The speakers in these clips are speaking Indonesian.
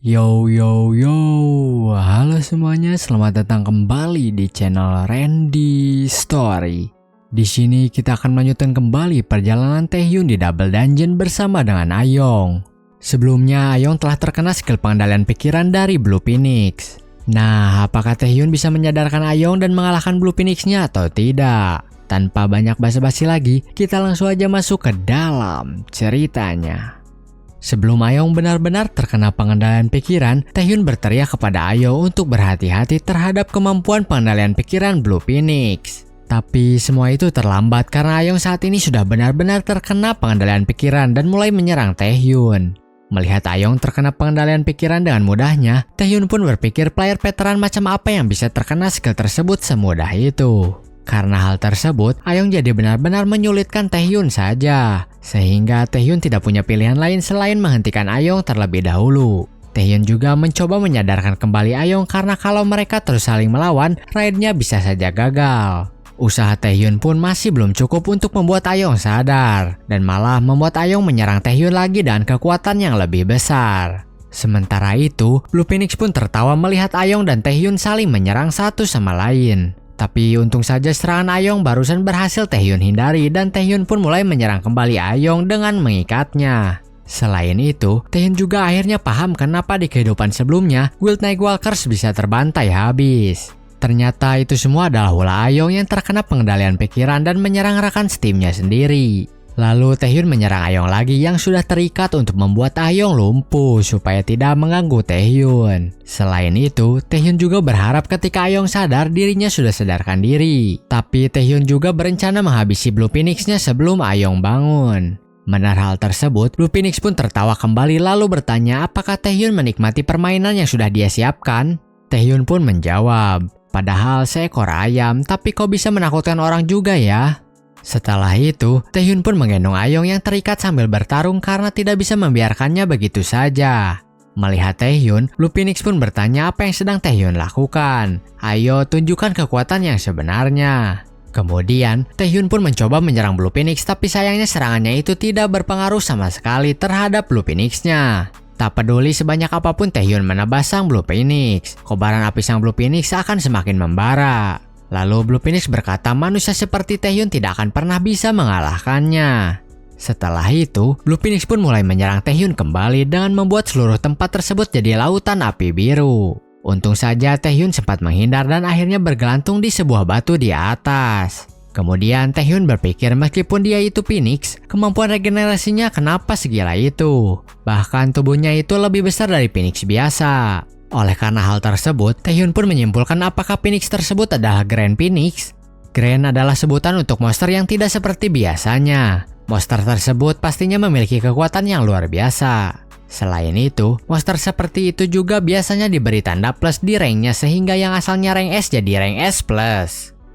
Yo yo yo, halo semuanya, selamat datang kembali di channel Randy Story. Di sini kita akan melanjutkan kembali perjalanan Taehyun di Double Dungeon bersama dengan Ayong. Sebelumnya Ayong telah terkena skill pengendalian pikiran dari Blue Phoenix. Nah, apakah Taehyun bisa menyadarkan Ayong dan mengalahkan Blue Phoenix-nya atau tidak? Tanpa banyak basa-basi lagi, kita langsung aja masuk ke dalam ceritanya. Sebelum Ayong benar-benar terkena pengendalian pikiran, Taehyun berteriak kepada Ayong untuk berhati-hati terhadap kemampuan pengendalian pikiran Blue Phoenix. Tapi semua itu terlambat karena Ayong saat ini sudah benar-benar terkena pengendalian pikiran dan mulai menyerang Taehyun. Melihat Ayong terkena pengendalian pikiran dengan mudahnya, Taehyun pun berpikir player veteran macam apa yang bisa terkena skill tersebut semudah itu. Karena hal tersebut, Ayong jadi benar-benar menyulitkan Taehyun saja. Sehingga Taehyun tidak punya pilihan lain selain menghentikan Ayong terlebih dahulu. Taehyun juga mencoba menyadarkan kembali Ayong karena kalau mereka terus saling melawan, raidnya bisa saja gagal. Usaha Taehyun pun masih belum cukup untuk membuat Ayong sadar. Dan malah membuat Ayong menyerang Taehyun lagi dengan kekuatan yang lebih besar. Sementara itu, Blue Phoenix pun tertawa melihat Ayong dan Taehyun saling menyerang satu sama lain. Tapi untung saja serangan Ayong barusan berhasil Taehyun hindari dan Taehyun pun mulai menyerang kembali Ayong dengan mengikatnya. Selain itu, Taehyun juga akhirnya paham kenapa di kehidupan sebelumnya Guild Nightwalkers bisa terbantai habis. Ternyata itu semua adalah ulah Ayong yang terkena pengendalian pikiran dan menyerang rekan setimnya sendiri. Lalu Taehyun menyerang Ayong lagi yang sudah terikat untuk membuat Ayong lumpuh supaya tidak mengganggu Taehyun. Selain itu, Taehyun juga berharap ketika Ayong sadar dirinya sudah sadarkan diri. Tapi Taehyun juga berencana menghabisi Blue Phoenix-nya sebelum Ayong bangun. Mendengar hal tersebut, Blue Phoenix pun tertawa kembali lalu bertanya apakah Taehyun menikmati permainan yang sudah dia siapkan. Taehyun pun menjawab, padahal seekor ayam, tapi kok bisa menakutkan orang juga ya? Setelah itu, Taehyun pun menggendong Ayong yang terikat sambil bertarung karena tidak bisa membiarkannya begitu saja. Melihat Taehyun, Blue Phoenix pun bertanya apa yang sedang Taehyun lakukan. Ayo tunjukkan kekuatan yang sebenarnya. Kemudian, Taehyun pun mencoba menyerang Blue Phoenix tapi sayangnya serangannya itu tidak berpengaruh sama sekali terhadap Blue Phoenix-nya. Tak peduli sebanyak apapun Taehyun menebas sang Blue Phoenix, kobaran api sang Blue Phoenix akan semakin membara. Lalu Blue Phoenix berkata manusia seperti Taehyun tidak akan pernah bisa mengalahkannya. Setelah itu, Blue Phoenix pun mulai menyerang Taehyun kembali dengan membuat seluruh tempat tersebut jadi lautan api biru. Untung saja Taehyun sempat menghindar dan akhirnya bergelantung di sebuah batu di atas. Kemudian Taehyun berpikir meskipun dia itu Phoenix, kemampuan regenerasinya kenapa segila itu? Bahkan tubuhnya itu lebih besar dari Phoenix biasa. Oleh karena hal tersebut, Taehyun pun menyimpulkan apakah Phoenix tersebut adalah Grand Phoenix. Grand adalah sebutan untuk monster yang tidak seperti biasanya. Monster tersebut pastinya memiliki kekuatan yang luar biasa. Selain itu, monster seperti itu juga biasanya diberi tanda plus di ranknya sehingga yang asalnya rank S jadi rank S+.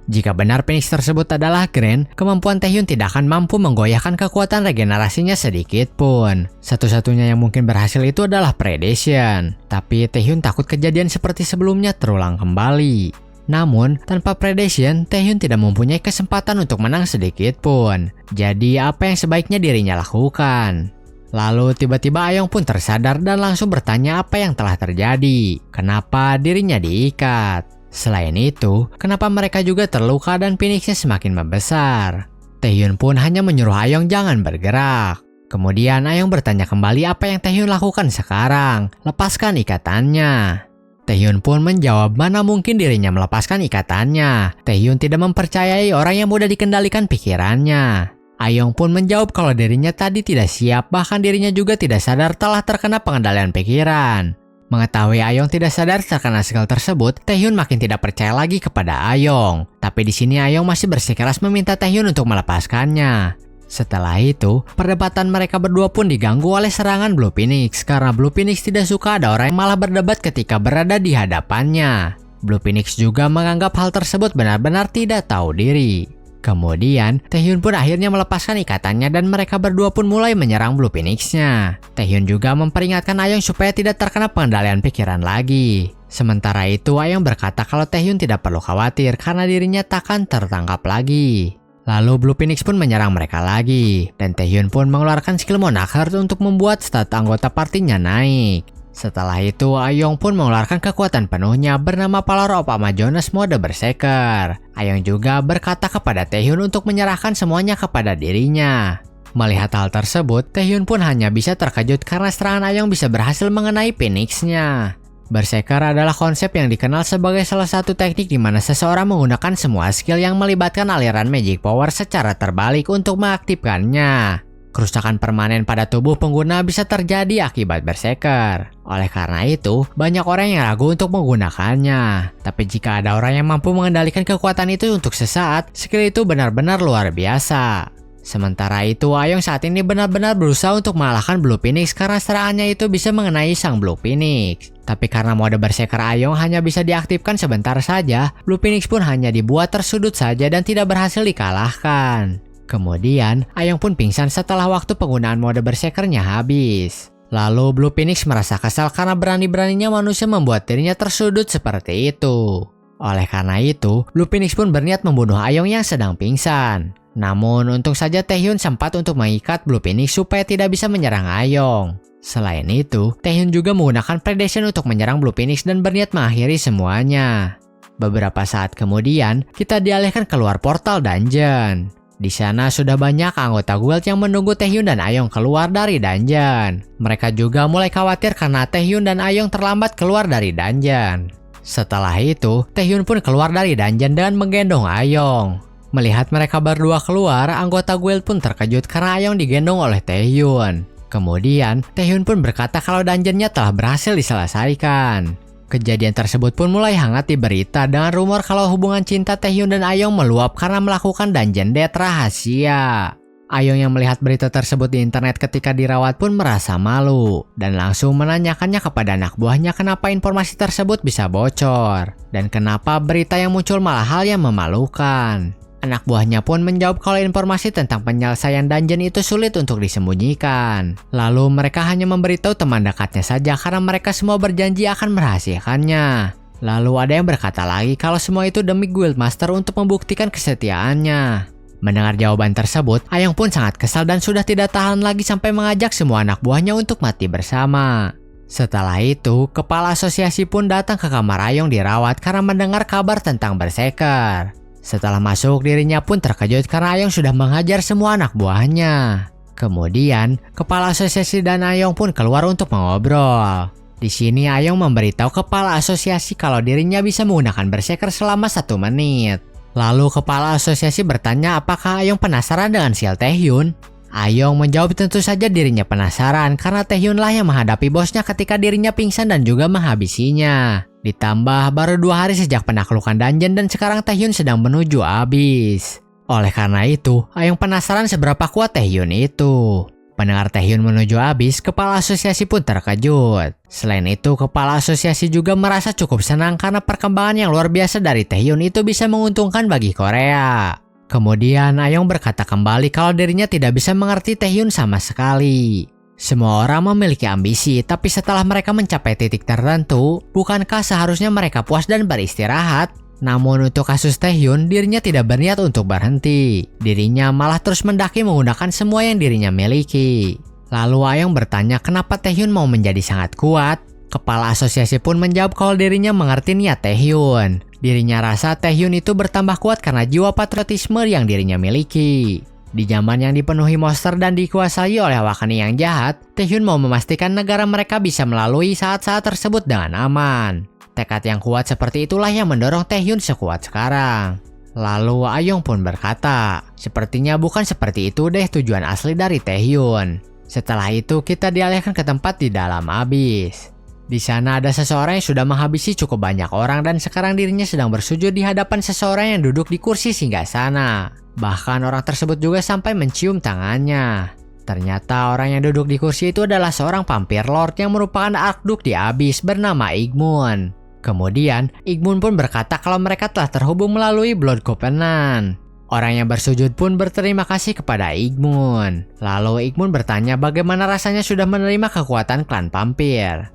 Jika benar Phoenix tersebut adalah Grand, kemampuan Taehyun tidak akan mampu menggoyahkan kekuatan regenerasinya sedikit pun. Satu-satunya yang mungkin berhasil itu adalah Predation. Tapi Taehyun takut kejadian seperti sebelumnya terulang kembali. Namun, tanpa Predation, Taehyun tidak mempunyai kesempatan untuk menang sedikit pun. Jadi, apa yang sebaiknya dirinya lakukan? Lalu tiba-tiba Ayong pun tersadar dan langsung bertanya apa yang telah terjadi. Kenapa dirinya diikat? Selain itu, kenapa mereka juga terluka dan Phoenix-nya semakin membesar? Taehyun pun hanya menyuruh Ayong jangan bergerak. Kemudian Ayong bertanya kembali apa yang Taehyun lakukan sekarang. Lepaskan ikatannya. Taehyun pun menjawab mana mungkin dirinya melepaskan ikatannya. Taehyun tidak mempercayai orang yang mudah dikendalikan pikirannya. Ayong pun menjawab kalau dirinya tadi tidak siap, bahkan dirinya juga tidak sadar telah terkena pengendalian pikiran. Mengetahui Ayong tidak sadar terkena skill tersebut, Taehyun makin tidak percaya lagi kepada Ayong. Tapi di sini Ayong masih bersikeras meminta Taehyun untuk melepaskannya. Setelah itu, perdebatan mereka berdua pun diganggu oleh serangan Blue Phoenix karena Blue Phoenix tidak suka ada orang yang malah berdebat ketika berada di hadapannya. Blue Phoenix juga menganggap hal tersebut benar-benar tidak tahu diri. Kemudian, Taehyun pun akhirnya melepaskan ikatannya dan mereka berdua pun mulai menyerang Blue Phoenix-nya. Taehyun juga memperingatkan Ayong supaya tidak terkena pengendalian pikiran lagi. Sementara itu, Ayong berkata kalau Taehyun tidak perlu khawatir karena dirinya takkan tertangkap lagi. Lalu Blue Phoenix pun menyerang mereka lagi, dan Taehyun pun mengeluarkan skill Monarch Heart untuk membuat stat anggota partinya naik. Setelah itu, Ayong pun mengeluarkan kekuatan penuhnya bernama Power of Amazonas mode Berserker. Ayong juga berkata kepada Taehyun untuk menyerahkan semuanya kepada dirinya. Melihat hal tersebut, Taehyun pun hanya bisa terkejut karena serangan Ayong bisa berhasil mengenai Phoenix-nya. Berserker adalah konsep yang dikenal sebagai salah satu teknik di mana seseorang menggunakan semua skill yang melibatkan aliran magic power secara terbalik untuk mengaktifkannya. Kerusakan permanen pada tubuh pengguna bisa terjadi akibat Berserker. Oleh karena itu, banyak orang yang ragu untuk menggunakannya. Tapi jika ada orang yang mampu mengendalikan kekuatan itu untuk sesaat, skill itu benar-benar luar biasa. Sementara itu, Ayong saat ini benar-benar berusaha untuk mengalahkan Blue Phoenix karena serangannya itu bisa mengenai sang Blue Phoenix. Tapi karena mode Berserker Ayong hanya bisa diaktifkan sebentar saja, Blue Phoenix pun hanya dibuat tersudut saja dan tidak berhasil dikalahkan. Kemudian, Ayong pun pingsan setelah waktu penggunaan mode Berserkernya habis. Lalu Blue Phoenix merasa kesal karena berani-beraninya manusia membuat dirinya tersudut seperti itu. Oleh karena itu, Blue Phoenix pun berniat membunuh Ayong yang sedang pingsan. Namun, untung saja Taehyun sempat untuk mengikat Blue Phoenix supaya tidak bisa menyerang Ayong. Selain itu, Taehyun juga menggunakan Predation untuk menyerang Blue Phoenix dan berniat mengakhiri semuanya. Beberapa saat kemudian, kita dialihkan keluar portal dungeon. Di sana sudah banyak anggota guild yang menunggu Taehyun dan Ayong keluar dari dungeon. Mereka juga mulai khawatir karena Taehyun dan Ayong terlambat keluar dari dungeon. Setelah itu, Taehyun pun keluar dari dungeon dan menggendong Ayong. Melihat mereka berdua keluar, anggota guild pun terkejut karena Ayong digendong oleh Taehyun. Kemudian, Taehyun pun berkata kalau dungeonnya telah berhasil diselesaikan. Kejadian tersebut pun mulai hangat di berita dengan rumor kalau hubungan cinta Taehyun dan Ayong meluap karena melakukan dungeon date rahasia. Ayong yang melihat berita tersebut di internet ketika dirawat pun merasa malu dan langsung menanyakannya kepada anak buahnya kenapa informasi tersebut bisa bocor dan kenapa berita yang muncul malah hal yang memalukan. Anak buahnya pun menjawab kalau informasi tentang penyelesaian dungeon itu sulit untuk disembunyikan. Lalu mereka hanya memberitahu teman dekatnya saja karena mereka semua berjanji akan merahasiakannya. Lalu ada yang berkata lagi kalau semua itu demi Guildmaster untuk membuktikan kesetiaannya. Mendengar jawaban tersebut, Ayong pun sangat kesal dan sudah tidak tahan lagi sampai mengajak semua anak buahnya untuk mati bersama. Setelah itu, kepala asosiasi pun datang ke kamar Ayong dirawat karena mendengar kabar tentang Berserker. Setelah masuk, dirinya pun terkejut karena Ayong sudah menghajar semua anak buahnya. Kemudian, kepala asosiasi dan Ayong pun keluar untuk mengobrol. Di sini Ayong memberitahu kepala asosiasi kalau dirinya bisa menggunakan Berserker selama 1 menit. Lalu kepala asosiasi bertanya apakah Ayong penasaran dengan Shield Taehyun. Ayong menjawab tentu saja dirinya penasaran karena Taehyun lah yang menghadapi bosnya ketika dirinya pingsan dan juga menghabisinya. Ditambah baru 2 hari sejak penaklukan dungeon dan sekarang Taehyun sedang menuju habis. Oleh karena itu, Ayong penasaran seberapa kuat Taehyun itu. Pendengar Taehyun menuju habis, kepala asosiasi pun terkejut. Selain itu, kepala asosiasi juga merasa cukup senang karena perkembangan yang luar biasa dari Taehyun itu bisa menguntungkan bagi Korea. Kemudian Ayong berkata kembali kalau dirinya tidak bisa mengerti Taehyun sama sekali. Semua orang memiliki ambisi, tapi setelah mereka mencapai titik tertentu, bukankah seharusnya mereka puas dan beristirahat? Namun untuk kasus Taehyun, dirinya tidak berniat untuk berhenti. Dirinya malah terus mendaki menggunakan semua yang dirinya miliki. Lalu Ayong bertanya kenapa Taehyun mau menjadi sangat kuat. Kepala asosiasi pun menjawab kalau dirinya mengerti niat Taehyun. Dirinya rasa Taehyun itu bertambah kuat karena jiwa patriotisme yang dirinya miliki. Di zaman yang dipenuhi monster dan dikuasai oleh Wakani yang jahat, Taehyun mau memastikan negara mereka bisa melalui saat-saat tersebut dengan aman. Tekad yang kuat seperti itulah yang mendorong Taehyun sekuat sekarang. Lalu Ayong pun berkata, sepertinya bukan seperti itu deh tujuan asli dari Taehyun. Setelah itu kita dialihkan ke tempat di dalam abyss. Di sana ada seseorang yang sudah menghabisi cukup banyak orang dan sekarang dirinya sedang bersujud di hadapan seseorang yang duduk di kursi singgasana. Bahkan orang tersebut juga sampai mencium tangannya. Ternyata orang yang duduk di kursi itu adalah seorang vampir lord yang merupakan Archduke di Abyss bernama Igmund. Kemudian, Igmund pun berkata kalau mereka telah terhubung melalui Blood Covenant. Orang yang bersujud pun berterima kasih kepada Igmund. Lalu Igmund bertanya bagaimana rasanya sudah menerima kekuatan klan vampir.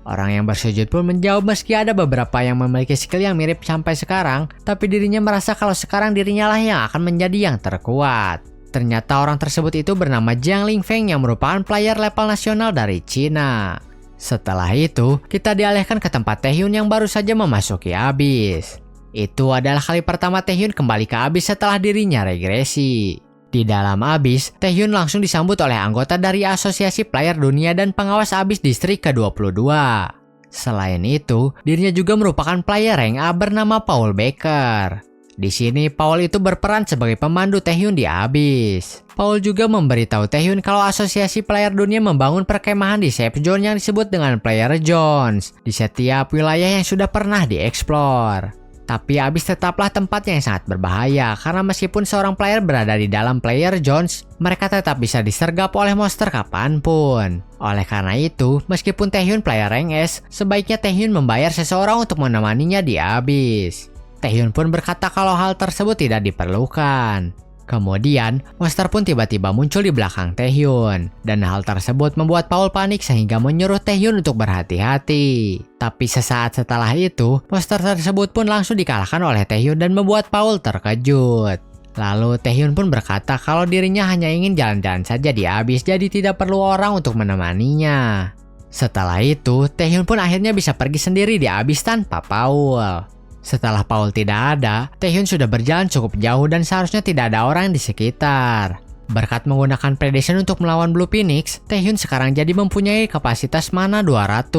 Orang yang bersujud pun menjawab meski ada beberapa yang memiliki skill yang mirip sampai sekarang, tapi dirinya merasa kalau sekarang dirinya lah yang akan menjadi yang terkuat. Ternyata orang tersebut itu bernama Jiang Lingfeng yang merupakan player level nasional dari Cina. Setelah itu, kita dialihkan ke tempat Taehyun yang baru saja memasuki Abyss. Itu adalah kali pertama Taehyun kembali ke Abyss setelah dirinya regresi. Di dalam Abyss, Taehyun langsung disambut oleh anggota dari Asosiasi Player Dunia dan pengawas Abyss Distrik ke-22. Selain itu, dirinya juga merupakan player rank A bernama Paul Becker. Di sini, Paul itu berperan sebagai pemandu Taehyun di Abyss. Paul juga memberitahu Taehyun kalau Asosiasi Player Dunia membangun perkemahan di safe zone yang disebut dengan Player Zones di setiap wilayah yang sudah pernah dieksplor. Tapi Abyss tetaplah tempat yang sangat berbahaya karena meskipun seorang player berada di dalam Player Zones, mereka tetap bisa disergap oleh monster kapanpun. Oleh karena itu, meskipun Taehyun player rank S, sebaiknya Taehyun membayar seseorang untuk menemaninya di Abyss. Taehyun pun berkata kalau hal tersebut tidak diperlukan. Kemudian, monster pun tiba-tiba muncul di belakang Taehyun, dan hal tersebut membuat Paul panik sehingga menyuruh Taehyun untuk berhati-hati. Tapi sesaat setelah itu, monster tersebut pun langsung dikalahkan oleh Taehyun dan membuat Paul terkejut. Lalu Taehyun pun berkata kalau dirinya hanya ingin jalan-jalan saja di Abyss, jadi tidak perlu orang untuk menemaninya. Setelah itu, Taehyun pun akhirnya bisa pergi sendiri di Abyss tanpa Paul. Setelah Paul tidak ada, Taehyun sudah berjalan cukup jauh dan seharusnya tidak ada orang di sekitar. Berkat menggunakan Predation untuk melawan Blue Phoenix, Taehyun sekarang jadi mempunyai kapasitas mana 200,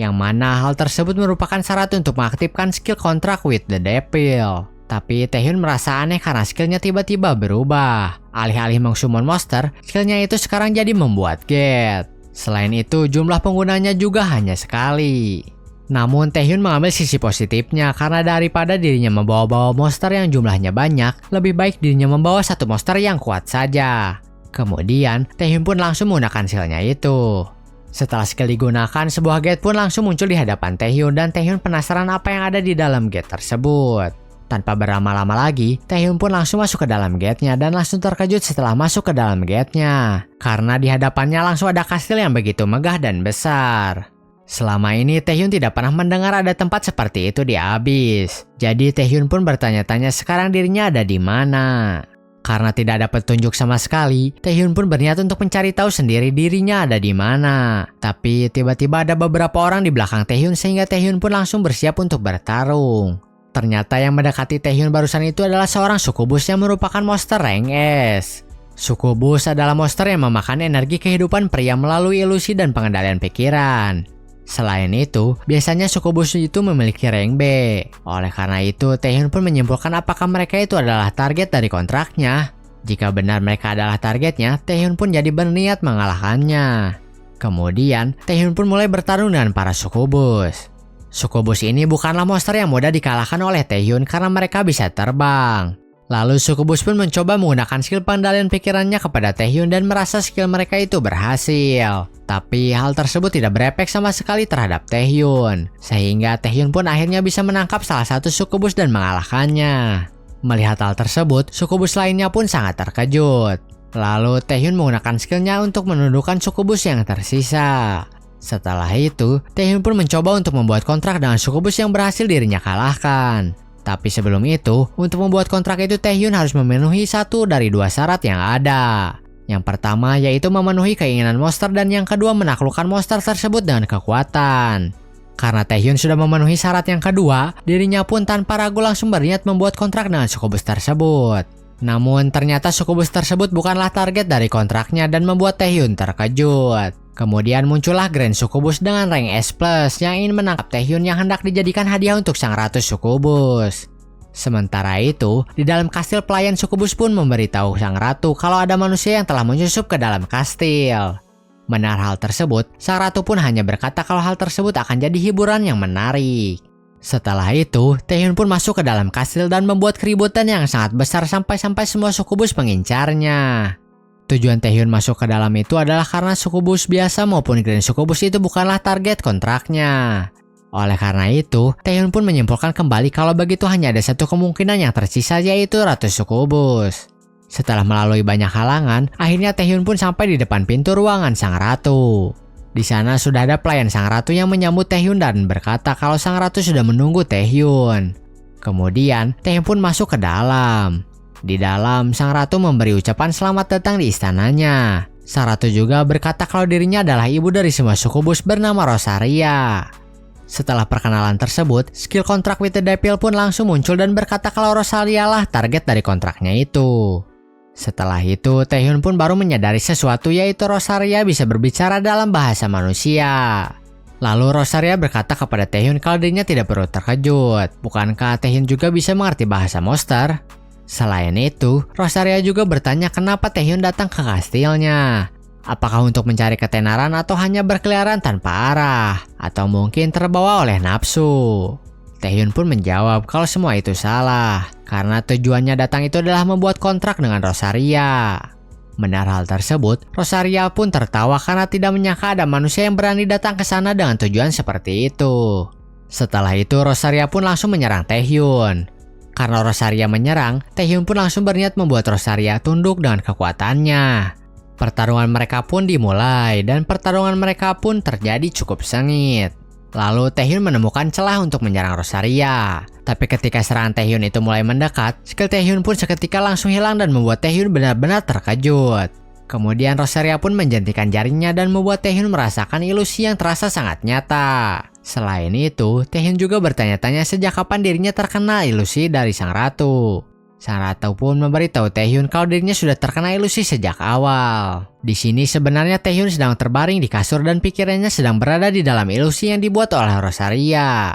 yang mana hal tersebut merupakan syarat untuk mengaktifkan skill Contract with the Devil. Tapi Taehyun merasa aneh karena skillnya tiba-tiba berubah. Alih-alih mengsummon monster, skillnya itu sekarang jadi membuat gate. Selain itu, jumlah penggunanya juga hanya sekali. Namun Taehyun mengambil sisi positifnya karena daripada dirinya membawa-bawa monster yang jumlahnya banyak, lebih baik dirinya membawa satu monster yang kuat saja. Kemudian Taehyun pun langsung menggunakan skillnya itu. Setelah skill digunakan, sebuah gate pun langsung muncul di hadapan Taehyun dan Taehyun penasaran apa yang ada di dalam gate tersebut. Tanpa berlama-lama lagi, Taehyun pun langsung masuk ke dalam gate-nya dan langsung terkejut setelah masuk ke dalam gate-nya. Karena di hadapannya langsung ada kastil yang begitu megah dan besar. Selama ini Taehyun tidak pernah mendengar ada tempat seperti itu di Abyss. Jadi Taehyun pun bertanya-tanya sekarang dirinya ada di mana. Karena tidak ada petunjuk sama sekali, Taehyun pun berniat untuk mencari tahu sendiri dirinya ada di mana. Tapi tiba-tiba ada beberapa orang di belakang Taehyun sehingga Taehyun pun langsung bersiap untuk bertarung. Ternyata yang mendekati Taehyun barusan itu adalah seorang Succubus yang merupakan monster rank S. Succubus adalah monster yang memakan energi kehidupan pria melalui ilusi dan pengendalian pikiran. Selain itu, biasanya Succubus itu memiliki rank B. Oleh karena itu, Taehyun pun menyimpulkan apakah mereka itu adalah target dari kontraknya. Jika benar mereka adalah targetnya, Taehyun pun jadi berniat mengalahkannya. Kemudian, Taehyun pun mulai bertarung dengan para Succubus. Succubus ini bukanlah monster yang mudah dikalahkan oleh Taehyun karena mereka bisa terbang. Lalu Succubus pun mencoba menggunakan skill pengendalian pikirannya kepada Taehyun dan merasa skill mereka itu berhasil. Tapi hal tersebut tidak berefek sama sekali terhadap Taehyun. Sehingga Taehyun pun akhirnya bisa menangkap salah satu Succubus dan mengalahkannya. Melihat hal tersebut, Succubus lainnya pun sangat terkejut. Lalu Taehyun menggunakan skillnya untuk menundukkan Succubus yang tersisa. Setelah itu, Taehyun pun mencoba untuk membuat kontrak dengan Succubus yang berhasil dirinya kalahkan. Tapi sebelum itu, untuk membuat kontrak itu Taehyun harus memenuhi satu dari dua syarat yang ada. Yang pertama yaitu memenuhi keinginan monster dan yang kedua menaklukkan monster tersebut dengan kekuatan. Karena Taehyun sudah memenuhi syarat yang kedua, dirinya pun tanpa ragu langsung berniat membuat kontrak dengan Succubus tersebut. Namun ternyata Succubus tersebut bukanlah target dari kontraknya dan membuat Taehyun terkejut. Kemudian muncullah Grand Succubus dengan rank S+ yang ingin menangkap Taehyun yang hendak dijadikan hadiah untuk sang Ratu Succubus. Sementara itu, di dalam kastil pelayan Succubus pun memberitahu sang ratu kalau ada manusia yang telah menyusup ke dalam kastil. Mendengar hal tersebut, sang ratu pun hanya berkata kalau hal tersebut akan jadi hiburan yang menarik. Setelah itu, Taehyun pun masuk ke dalam kastil dan membuat keributan yang sangat besar sampai-sampai semua Succubus mengincarnya. Tujuan Taehyun masuk ke dalam itu adalah karena Succubus biasa maupun Grand Succubus itu bukanlah target kontraknya. Oleh karena itu, Taehyun pun menyimpulkan kembali kalau begitu hanya ada satu kemungkinan yang tersisa yaitu Ratu Succubus. Setelah melalui banyak halangan, akhirnya Taehyun pun sampai di depan pintu ruangan sang ratu. Di sana sudah ada pelayan sang ratu yang menyambut Taehyun dan berkata kalau sang ratu sudah menunggu Taehyun. Kemudian, Taehyun pun masuk ke dalam. Di dalam, sang ratu memberi ucapan selamat datang di istananya. Sang ratu juga berkata kalau dirinya adalah ibu dari semua sukubus bernama Rosaria. Setelah perkenalan tersebut, skill kontrak with the Devil pun langsung muncul dan berkata kalau Rosaria lah target dari kontraknya itu. Setelah itu, Taehyun pun baru menyadari sesuatu, yaitu Rosaria bisa berbicara dalam bahasa manusia. Lalu Rosaria berkata kepada Taehyun kalau dirinya tidak perlu terkejut. Bukankah Taehyun juga bisa mengerti bahasa monster? Selain itu, Rosaria juga bertanya kenapa Taehyun datang ke kastilnya. Apakah untuk mencari ketenaran atau hanya berkeliaran tanpa arah? Atau mungkin terbawa oleh nafsu? Taehyun pun menjawab kalau semua itu salah, karena tujuannya datang itu adalah membuat kontrak dengan Rosaria. Mendengar hal tersebut, Rosaria pun tertawa karena tidak menyangka ada manusia yang berani datang ke sana dengan tujuan seperti itu. Setelah itu, Rosaria pun langsung menyerang Taehyun. Karena Rosaria menyerang, Taehyun pun langsung berniat membuat Rosaria tunduk dengan kekuatannya. Pertarungan mereka pun dimulai, dan pertarungan mereka pun terjadi cukup sengit. Lalu Taehyun menemukan celah untuk menyerang Rosaria. Tapi ketika serangan Taehyun itu mulai mendekat, skill Taehyun pun seketika langsung hilang dan membuat Taehyun benar-benar terkejut. Kemudian Rosaria pun menjentikan jarinya dan membuat Taehyun merasakan ilusi yang terasa sangat nyata. Selain itu, Taehyun juga bertanya-tanya sejak kapan dirinya terkena ilusi dari sang ratu. Sang ratu pun memberitahu Taehyun kalau dirinya sudah terkena ilusi sejak awal. Di sini sebenarnya Taehyun sedang terbaring di kasur dan pikirannya sedang berada di dalam ilusi yang dibuat oleh Rosaria.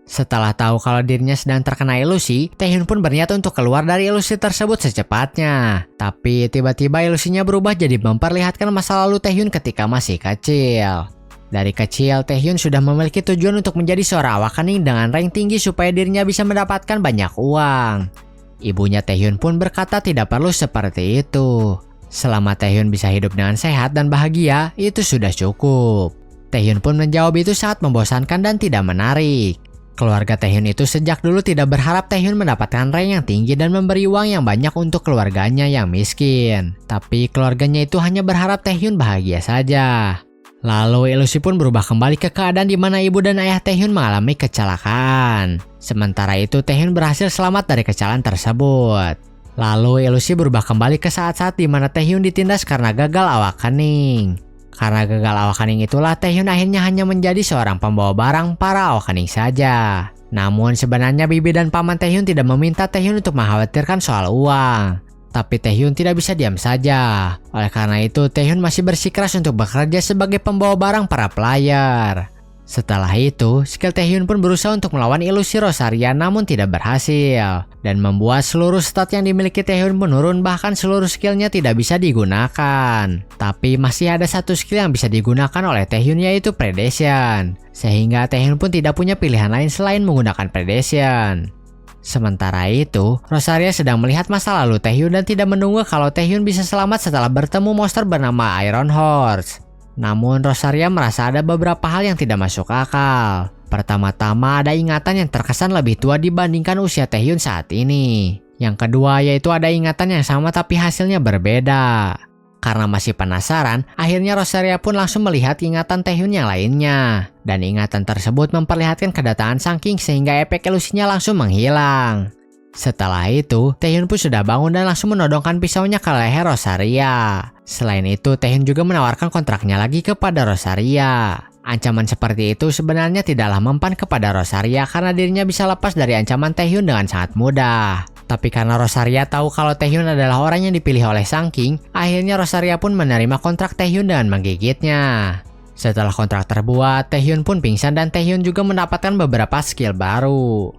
Setelah tahu kalau dirinya sedang terkena ilusi, Taehyun pun berniat untuk keluar dari ilusi tersebut secepatnya. Tapi tiba-tiba ilusinya berubah jadi memperlihatkan masa lalu Taehyun ketika masih kecil. Dari kecil, Taehyun sudah memiliki tujuan untuk menjadi seorang awakening dengan rank tinggi supaya dirinya bisa mendapatkan banyak uang. Ibunya Taehyun pun berkata tidak perlu seperti itu. Selama Taehyun bisa hidup dengan sehat dan bahagia, itu sudah cukup. Taehyun pun menjawab itu sangat membosankan dan tidak menarik. Keluarga Taehyun itu sejak dulu tidak berharap Taehyun mendapatkan rank yang tinggi dan memberi uang yang banyak untuk keluarganya yang miskin. Tapi keluarganya itu hanya berharap Taehyun bahagia saja. Lalu ilusi pun berubah kembali ke keadaan di mana ibu dan ayah Taehyun mengalami kecelakaan. Sementara itu Taehyun berhasil selamat dari kecelakaan tersebut. Lalu ilusi berubah kembali ke saat-saat di mana Taehyun ditindas karena gagal awakening. Karena gagal awakening itulah Taehyun akhirnya hanya menjadi seorang pembawa barang para awakening saja. Namun sebenarnya bibi dan paman Taehyun tidak meminta Taehyun untuk mengkhawatirkan soal uang. Tapi Taehyun tidak bisa diam saja. Oleh karena itu, Taehyun masih bersikeras untuk bekerja sebagai pembawa barang para player. Setelah itu, skill Taehyun pun berusaha untuk melawan ilusi Rosaria namun tidak berhasil. Dan membuat seluruh stat yang dimiliki Taehyun menurun, bahkan seluruh skillnya tidak bisa digunakan. Tapi masih ada satu skill yang bisa digunakan oleh Taehyun, yaitu Predation. Sehingga Taehyun pun tidak punya pilihan lain selain menggunakan Predation. Sementara itu, Rosaria sedang melihat masa lalu Taehyun dan tidak menunggu kalau Taehyun bisa selamat setelah bertemu monster bernama Iron Horse. Namun Rosaria merasa ada beberapa hal yang tidak masuk akal. Pertama-tama ada ingatan yang terkesan lebih tua dibandingkan usia Taehyun saat ini. Yang kedua yaitu ada ingatan yang sama tapi hasilnya berbeda. Karena masih penasaran, akhirnya Rosaria pun langsung melihat ingatan Taehyun yang lainnya. Dan ingatan tersebut memperlihatkan kedatangan Sang King sehingga efek ilusinya langsung menghilang. Setelah itu, Taehyun pun sudah bangun dan langsung menodongkan pisaunya ke leher Rosaria. Selain itu, Taehyun juga menawarkan kontraknya lagi kepada Rosaria. Ancaman seperti itu sebenarnya tidaklah mempan kepada Rosaria karena dirinya bisa lepas dari ancaman Taehyun dengan sangat mudah. Tapi karena Rosaria tahu kalau Taehyun adalah orang yang dipilih oleh Sang King, akhirnya Rosaria pun menerima kontrak Taehyun dengan menggigitnya. Setelah kontrak terbuat, Taehyun pun pingsan dan Taehyun juga mendapatkan beberapa skill baru.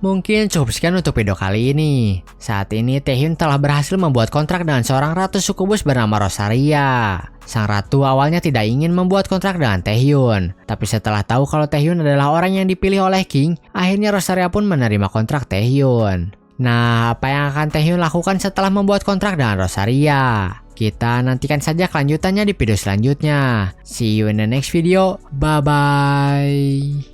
Mungkin cukup sekian untuk video kali ini. Saat ini Taehyun telah berhasil membuat kontrak dengan seorang ratu sukubus bernama Rosaria. Sang ratu awalnya tidak ingin membuat kontrak dengan Taehyun, tapi setelah tahu kalau Taehyun adalah orang yang dipilih oleh King, akhirnya Rosaria pun menerima kontrak Taehyun. Nah, apa yang akan Taehyun lakukan setelah membuat kontrak dengan Rosaria? Kita nantikan saja kelanjutannya di video selanjutnya. See you in the next video. Bye-bye.